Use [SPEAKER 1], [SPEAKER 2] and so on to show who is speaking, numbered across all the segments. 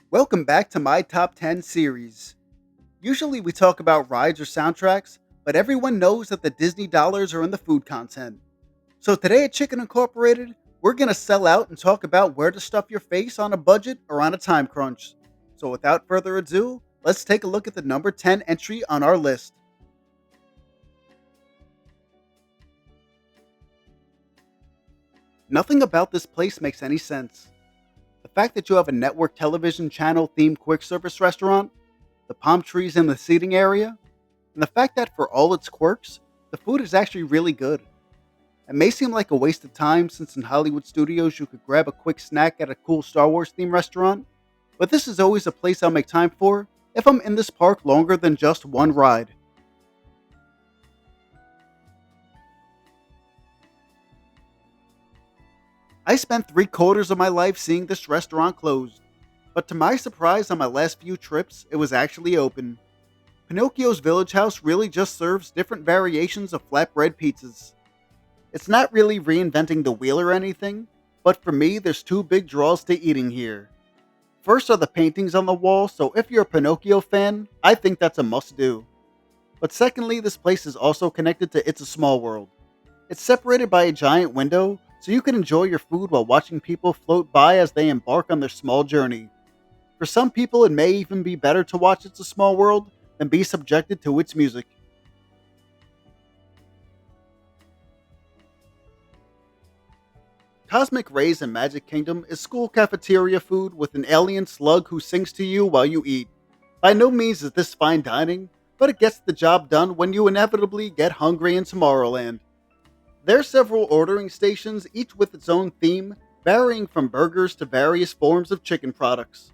[SPEAKER 1] Welcome back to my top 10 series. Usually we talk about rides or soundtracks, but everyone knows that the Disney dollars are in the food content. So today at Chicken Incorporated, we're going to sell out and talk about where to stuff your face on a budget or on a time crunch. So without further ado, let's take a look at the number 10 entry on our list. Nothing about this place makes any sense. The fact that you have a network television channel themed quick service restaurant, the palm trees in the seating area, and the fact that for all its quirks, the food is actually really good. It may seem like a waste of time since in Hollywood studios you could grab a quick snack at a cool Star Wars themed restaurant, but this is always a place I'll make time for if I'm in this park longer than just one ride. I spent 3 quarters of my life seeing this restaurant closed, but to my surprise on my last few trips, it was actually open. Pinocchio's Village House really just serves different variations of flatbread pizzas. It's not really reinventing the wheel or anything, but for me, there's two big draws to eating here. First are the paintings on the wall, so if you're a Pinocchio fan, I think that's a must do. But secondly, this place is also connected to It's a Small World. It's separated by a giant window, so you can enjoy your food while watching people float by as they embark on their small journey. For some people, it may even be better to watch It's a Small World than be subjected to its music. Cosmic Rays in Magic Kingdom is school cafeteria food with an alien slug who sings to you while you eat. By no means is this fine dining, but it gets the job done when you inevitably get hungry in Tomorrowland. There are several ordering stations, each with its own theme, varying from burgers to various forms of chicken products.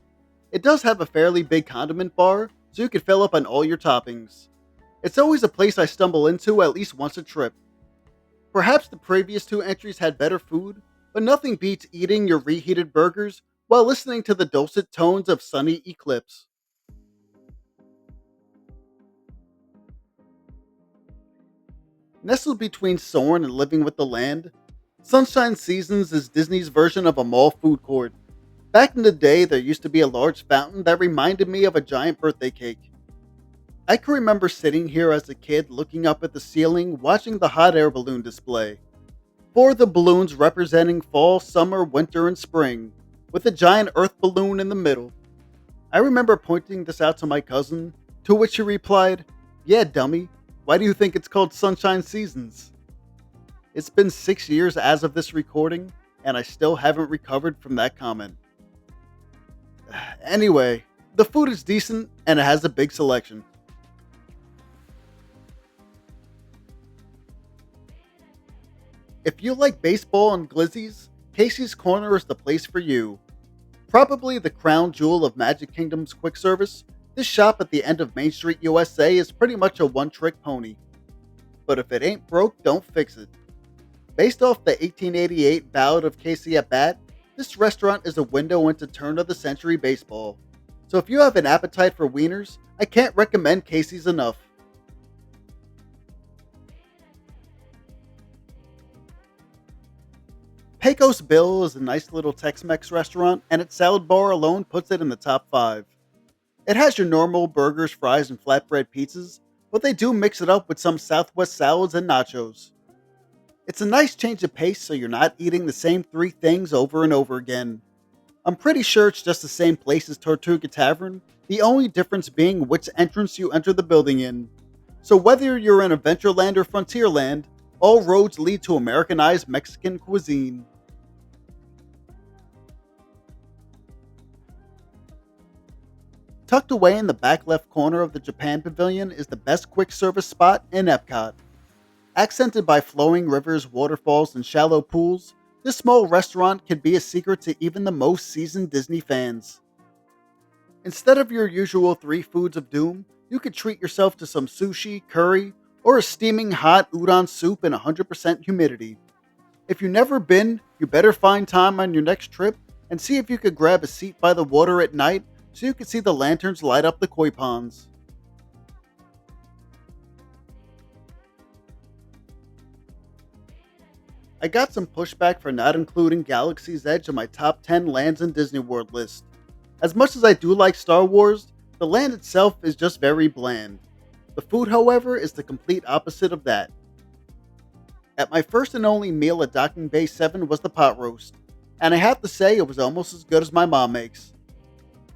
[SPEAKER 1] It does have a fairly big condiment bar, so you can fill up on all your toppings. It's always a place I stumble into at least once a trip. Perhaps the previous two entries had better food, but nothing beats eating your reheated burgers while listening to the dulcet tones of Sunny Eclipse. Nestled between Soarin' and Living with the Land, Sunshine Seasons is Disney's version of a mall food court. Back in the day, there used to be a large fountain that reminded me of a giant birthday cake. I can remember sitting here as a kid looking up at the ceiling watching the hot air balloon display. Four of the balloons representing fall, summer, winter, and spring, with a giant earth balloon in the middle. I remember pointing this out to my cousin, to which he replied, "Yeah, dummy, why do you think it's called Sunshine Seasons?" It's been 6 years as of this recording, and I still haven't recovered from that comment. Anyway, the food is decent and it has a big selection. If you like baseball and glizzies, Casey's Corner is the place for you. Probably the crown jewel of Magic Kingdom's quick service, this shop at the end of Main Street USA is pretty much a one-trick pony. But if it ain't broke, don't fix it. Based off the 1888 Ballad of Casey at Bat, this restaurant is a window into turn-of-the-century baseball. So if you have an appetite for wieners, I can't recommend Casey's enough. Pecos Bill is a nice little Tex-Mex restaurant, and its salad bar alone puts it in the top 5. It has your normal burgers, fries, and flatbread pizzas, but they do mix it up with some Southwest salads and nachos. It's a nice change of pace so you're not eating the same three things over and over again. I'm pretty sure it's just the same place as Tortuga Tavern, the only difference being which entrance you enter the building in. So whether you're in Adventureland or Frontierland, all roads lead to Americanized Mexican cuisine. Tucked away in the back left corner of the Japan Pavilion is the best quick service spot in Epcot. Accented by flowing rivers, waterfalls, and shallow pools, this small restaurant can be a secret to even the most seasoned Disney fans. Instead of your usual three foods of doom, you could treat yourself to some sushi, curry, or a steaming hot udon soup in 100% humidity. If you've never been, you better find time on your next trip and see if you could grab a seat by the water at night so you can see the lanterns light up the koi ponds. I got some pushback for not including Galaxy's Edge on my top 10 lands in Disney World list. As much as I do like Star Wars, the land itself is just very bland. The food, however, is the complete opposite of that. At my first and only meal at Docking Bay 7 was the pot roast, and I have to say it was almost as good as my mom makes.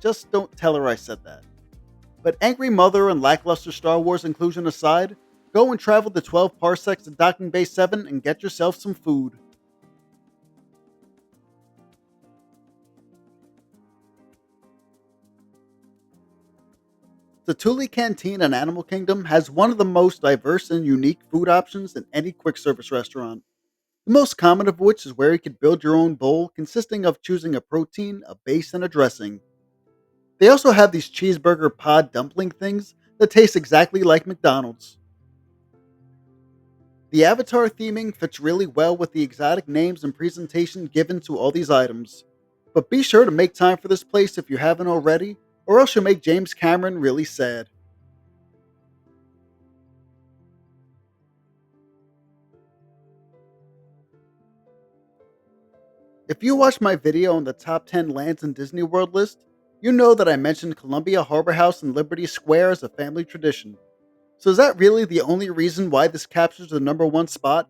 [SPEAKER 1] Just don't tell her I said that. But Angry Mother and lackluster Star Wars inclusion aside, go and travel the 12 parsecs to Docking Bay 7 and get yourself some food. Satu'li Canteen in Animal Kingdom has one of the most diverse and unique food options in any quick service restaurant. The most common of which is where you can build your own bowl consisting of choosing a protein, a base, and a dressing. They also have these cheeseburger pod dumpling things that taste exactly like McDonald's. The avatar theming fits really well with the exotic names and presentation given to all these items. But be sure to make time for this place if you haven't already, or else you'll make James Cameron really sad. If you watched my video on the top 10 lands in Disney World list, you know that I mentioned Columbia Harbor House and Liberty Square as a family tradition. So is that really the only reason why this captures the number one spot?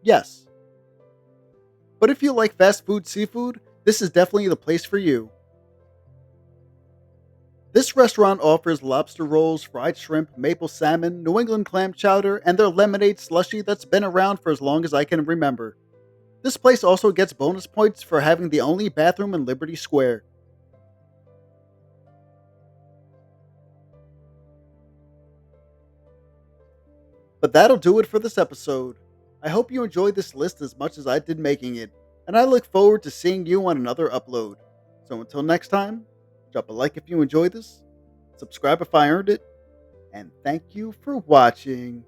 [SPEAKER 1] Yes. But if you like fast food seafood, this is definitely the place for you. This restaurant offers lobster rolls, fried shrimp, maple salmon, New England clam chowder, and their lemonade slushy that's been around for as long as I can remember. This place also gets bonus points for having the only bathroom in Liberty Square. But that'll do it for this episode. I hope you enjoyed this list as much as I did making it, and I look forward to seeing you on another upload. So until next time, drop a like if you enjoyed this, subscribe if I earned it, and thank you for watching.